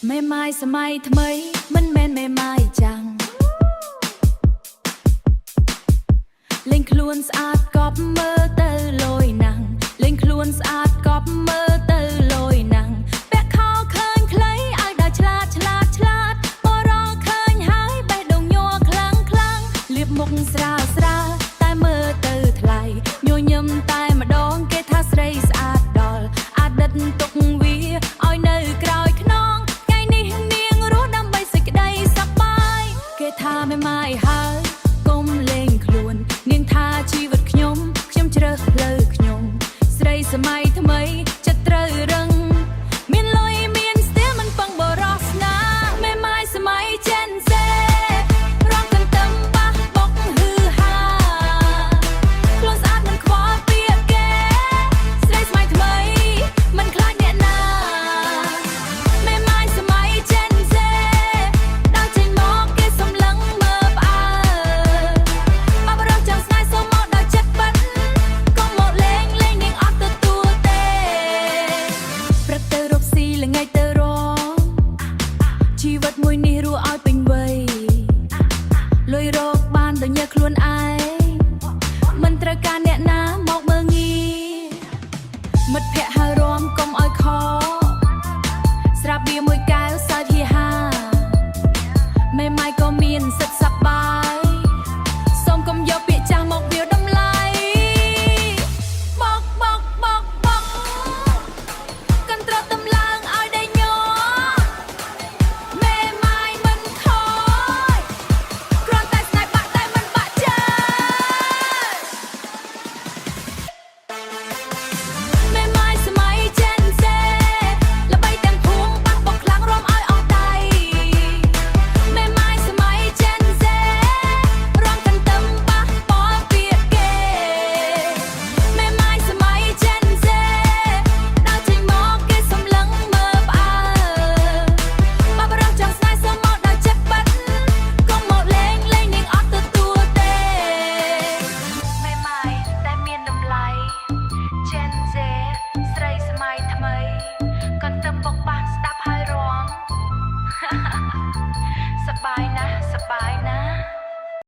แม่ไม้สมัยថ្មីមិនមែនแม่ไม้ចាំងលេងខ្លួនស្អាតកប់មើលទៅលយណាំងលេងខ្លួនស្អាតកប់មើលទៅលយណាំងពាក់ខោឃើញខ្លីឲ្យដល់ឆ្លាតបរងឃើញហើយបេះដូងញ័រខ្លាំងលៀបមុខស្រាលតែមើលទៅថ្លៃញញឹមតែម្ដងគេថាស្រីស្អាតដល់អតីតទុកវាឲ្យនៅក្រោយខ្នងថ្ងៃនេះនាងរស់ដើម្បីសេចក្តីសប្បាយគេថាមេម៉ាយហើយកុំលេងខ្លួននាងថាជីវិតខ្ញុំជ្រើសលើខ្ញុំស្រីសម័យថ្មីចិត្តត្រូវរឹងមានលុយមានស្ទៀលមិនពឹងបរោះស្នាមេម៉ាយសម័យចិនសេរងកន្ទឹមប៉ះបុកហឺហាខ្លួនស្អាតមិនខ្វល់ពីគេស្រីសម័យថ្មីមិនខ្លាចអ្នកណាមេម៉ាយសម័យចិនសេដល់ចេញមកគេសំឡឹងមើលផ្អើលបបរងចង់ស្នេហ៍សូមមកដល់ចិត្តបិទកុំមកលេងនាងអត់ទទួលទេព្រឹកទៅរកស៊ីល្ងាចទៅរងជីវិតមួយនេះរស់ឲ្យពេញវ័យលុយរកបានដោយញើខ្លួនឯងមិនត្រូវការអ្នកណាមកមើងងាមិត្តភក្តិហៅរំកុំឲ្យខស្រាប់បៀមួយកែវសើច